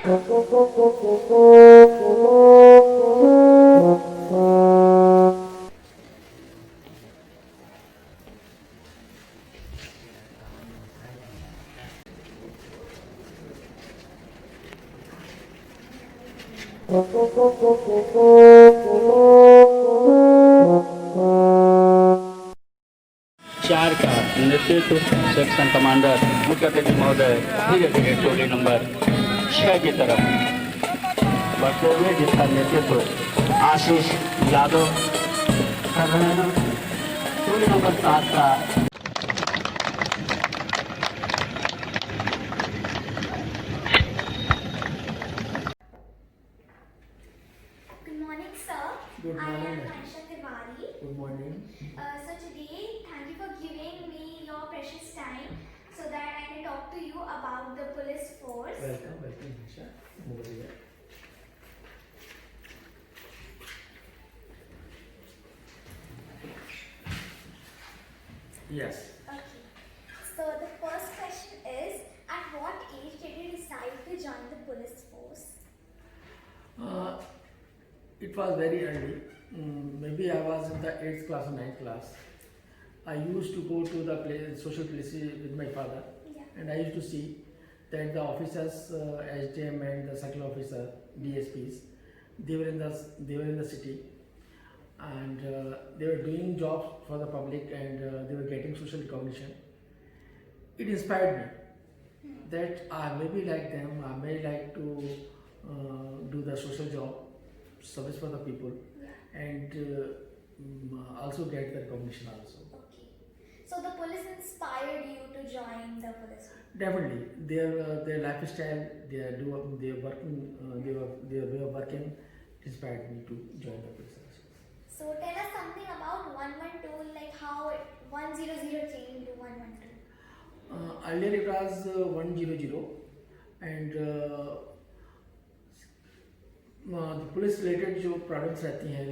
चार का नेतृत्व सेक्शन कमांडर मुख्य अतिथि महोदय धीरे धीरे टोली नंबर 6 की तरफ बढ़ते हुए, जिसका नेतृत्व आशीष यादव कर रहे हैं। टोली नंबर 7 का Good morning, sir. Good I morning, am ma'am. Aisha Tiwari. Good morning. So today, thank you for giving me your precious time so that I can talk to you about the police force. Welcome, Nisha. Over here. Yes. Okay. So the first question is, at what age did you decide to join the police force? It was very early. Maybe I was in the 8th class or 9th class. I used to go to the social places with my father, Yeah. and I used to see that the officers, SDM and the circle officer, DSPs, they were in the city, and they were doing jobs for the public, and they were getting social recognition. It inspired me that I may be like them. I may like to do the social job, service for the people, and also get the recognition also. Okay. So the police inspired you to join the police force. Definitely, their lifestyle, their working, their way of working inspired me to join the police. So tell us something about 112, like how 100 changed into 112. Earlier it was 100, and the police related जो problems रहती हैं,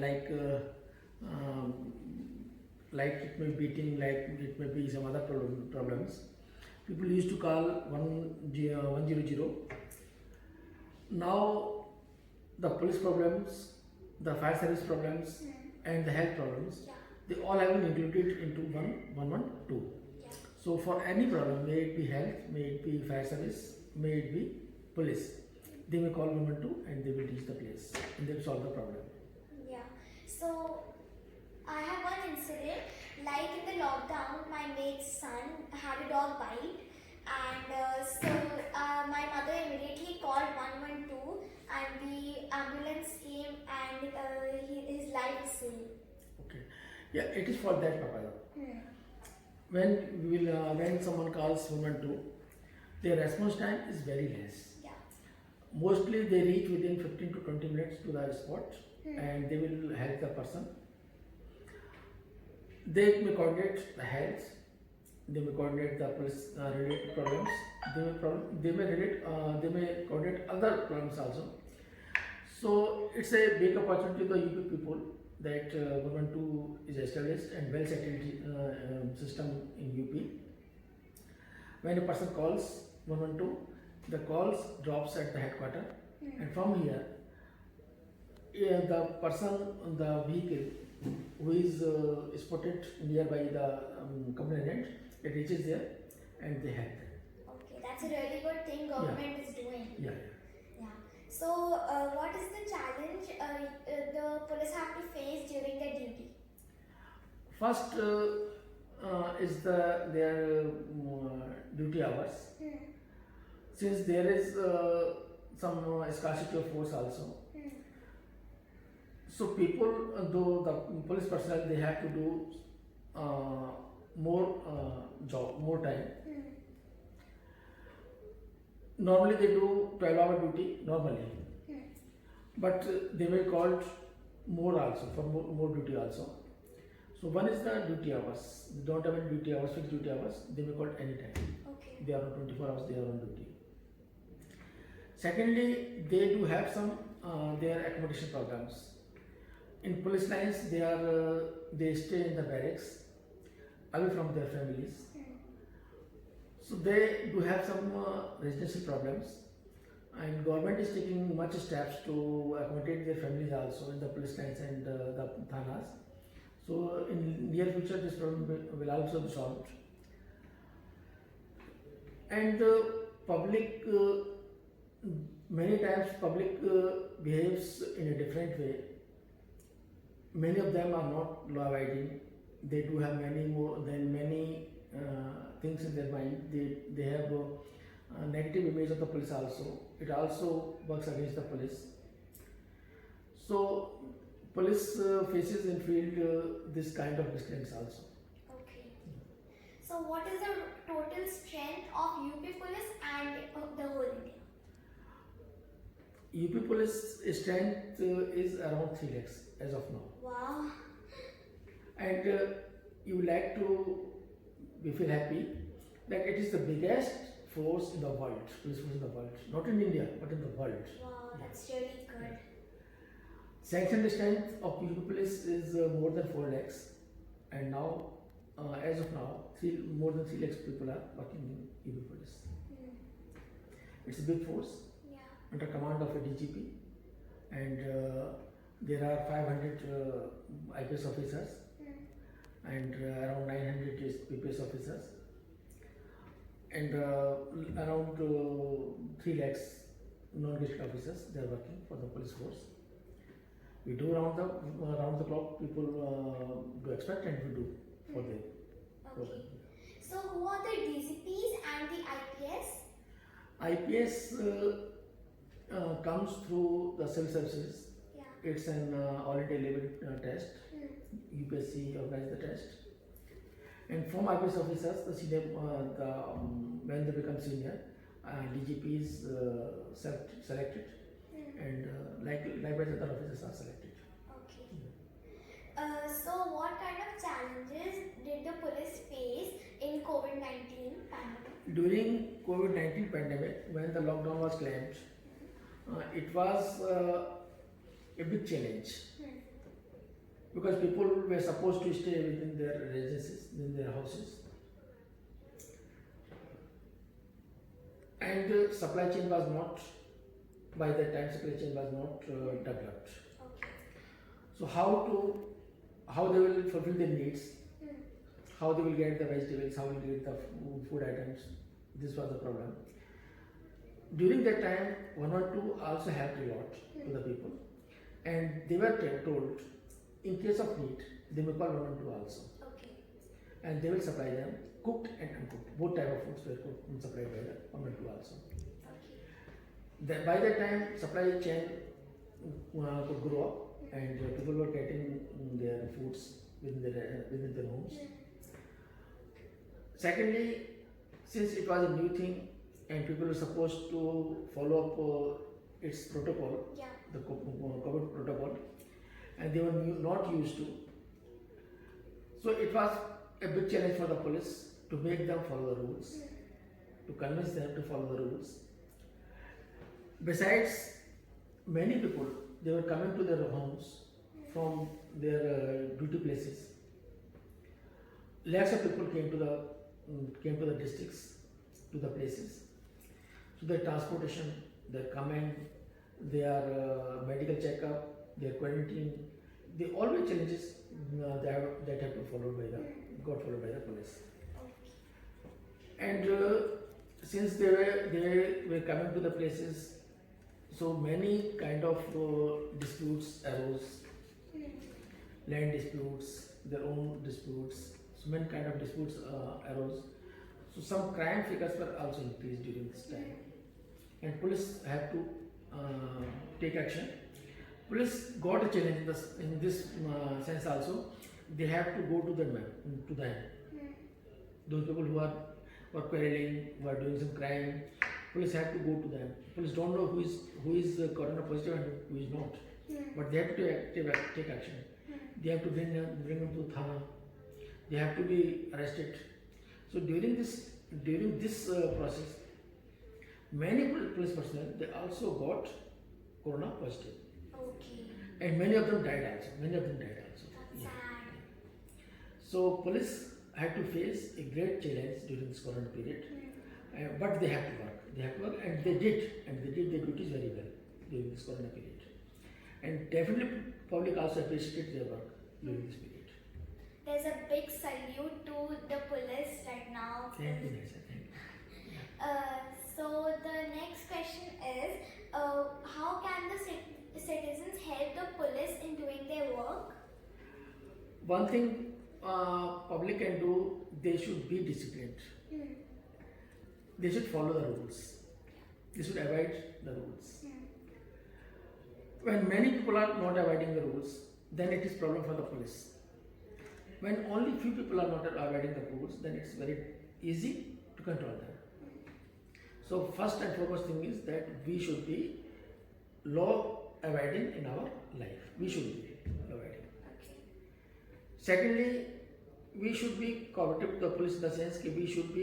like it may be beating, like it may be some other problems. People used to call 100. Now the police problems, the fire service problems, and the health problems, they all have been included into 112. Yeah. So for any problem, may it be health, may it be fire service, may it be police, they may call 112 and they will reach the place and they will solve the problem. Yeah. So I have one incident. Like in the lockdown, my mate's son had a dog bite, and my mother immediately called 112, and the ambulance came, and his life is saved. Okay. Yeah, it is for that purpose. Hmm. When someone calls 112, their response time is very less. Yeah. Mostly they reach within 15 to 20 minutes to the spot, and they will help the person. They may coordinate the health, they may coordinate the police related problems, they may coordinate other problems also. So it's a big opportunity to the UP people that 112 is established and well settled system in UP. When a person calls 112, the calls drops at the headquarter, and from here, the person on the vehicle who is spotted nearby the complainant, it reaches there and they help them. Okay, that's a really good thing government is doing. Yeah. Yeah. So what is the challenge the police have to face during their duty? First is their duty hours. Since there is some scarcity of force also, so people, though the police personnel, they have to do more job, more time. Normally they do 12-hour duty normally, but they may called more also, for more duty also. So one is the duty hours. They don't have any duty hours, fixed duty hours. They may call any time. Okay. They are on 24 hours. They are on duty. Secondly, they do have some their accommodation programs. In police lines, they stay in the barracks, away from their families. So they do have some residential problems. And government is taking much steps to accommodate their families also in the police lines and the thanas. So in near future this problem will also be solved. And the public, many times public behaves in a different way. Many of them are not law abiding. They do have many things in their mind. They have a negative image of the police also. It also works against the police. So police faces in field this kind of restraints also. Okay. So what is the total strength of UP police and the whole India? UP police strength is around 3 lakhs as of now. Wow. And you like to feel happy that it is the biggest force in the world, police force in the world, not in India but in the world. Wow, that's really good. Sanctioned strength of UP police is more than 4 lakhs, and now, as of now, more than 3 lakhs people are working in UP police. Hmm. It's a big force Yeah. under command of a DGP, and there are 500 IPS officers Hmm. and around 900 PPS officers, and around 3 lakhs non-gazetted officers. They are working for the police force. We do round the clock. People do expect, and we do for them. Okay. So who are the DCPs and the IPS? IPS comes through the civil services. Yeah. It's an all India level test. Hmm. UPSC organizes the test. And from IPS officers, the senior, when they become senior, DGPs selected, and likewise other officers are selected. Okay. So what kind of challenges did the police face in COVID-19 pandemic? During COVID-19 pandemic, when the lockdown was claimed, it was a big challenge Hmm. because people were supposed to stay within their residences, in their houses, and supply chain was not, by that time supply chain was not developed. Okay. So how they will fulfill their needs, Hmm. how they will get the vegetables, how they will get the food items. This was the problem. During that time, 112 also helped a lot to the people, and they were told, in case of need, they may call 112 also, Okay. and they will supply them cooked and uncooked. Both type of foods were cooked and supplied by the 112 also. Okay. By that time, supply chain could grow up, and people were getting their foods within their homes. Secondly, since it was a new thing and people were supposed to follow up its protocol, Yeah. the COVID protocol, and they were not used to. So it was a big challenge for the police to make them follow the rules, to convince them to follow the rules. Besides, many people, they were coming to their homes from their duty places. Lakhs of people came to the districts, to the places. So their transportation, their coming, their medical checkup, their quarantine, they all were challenges that have to got followed by the police. Okay. And since they were coming to the places, so many kind of disputes arose, land disputes, their own disputes, so many kind of disputes arose. So some crime figures were also increased during this time, and police had to take action. Police got a challenge in this sense also. They have to go to them. Those people who are quarreling, who are doing some crime, police have to go to them. Police don't know who is corona positive and who is not, but they have to take action. They have to bring them to Thana. They have to be arrested. So during this process, many police personnel, they also got corona positive, Okay. and many of them died also. That's Yeah. sad. So police had to face a great challenge during this corona period, but they have to work. They have to work, and they did their duties very well during this corona period. And definitely, public also appreciated their work during this period. There's a big salute to the police right now. Thank you, Nisha. Thank you. So the next question is, how can the citizens help the police in doing their work? One thing public can do, they should be disciplined. They should follow the rules. They should avoid the rules. When many people are not avoiding the rules, then it is problem for the police. When only few people are not avoiding the rules, then it's very easy to control them. So first and foremost thing is that we should be law abiding in our life. We should be abiding. Secondly, we should be cooperative to the police in the sense that we should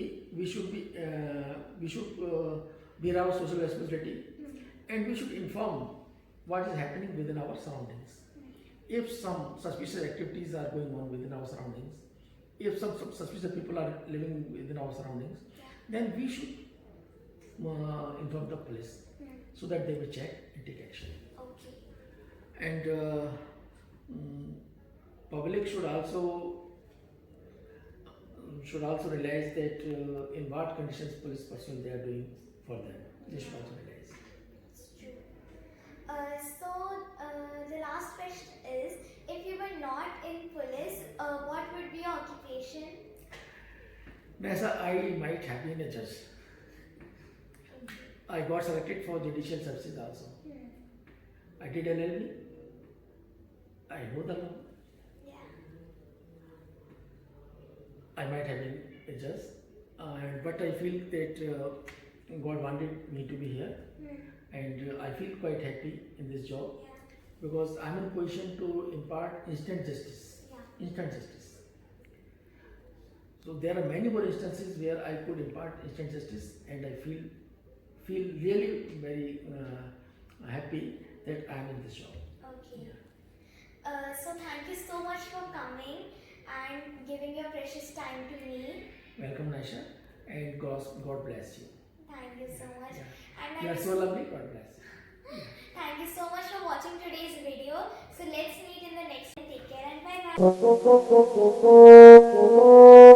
bear our social responsibility, and we should inform what is happening within our surroundings. If some suspicious activities are going on within our surroundings, if some suspicious people are living within our surroundings, then we should inform the police so that they will check and take action. Okay. And public should also realize that in what conditions police personnel they are doing for them. They should also realize. It's true. The last question is, if you were not in police, what would be your occupation? Nessa, I might have been a judge. I got selected for judicial services also. I did LLB. I know the law. Yeah. I might have been a judge, but I feel that God wanted me to be here, and I feel quite happy in this job because I'm in a position to impart instant justice. Instant justice. So there are many more instances where I could impart instant justice, and I feel really very happy that I am in this job. Okay. So thank you so much for coming and giving your precious time to me. Welcome, Naisha, and God bless you. Thank you so much. Yeah. And You are so lovely. God bless you. thank you so much for watching today's video. So let's meet in the next one. Take care and bye bye.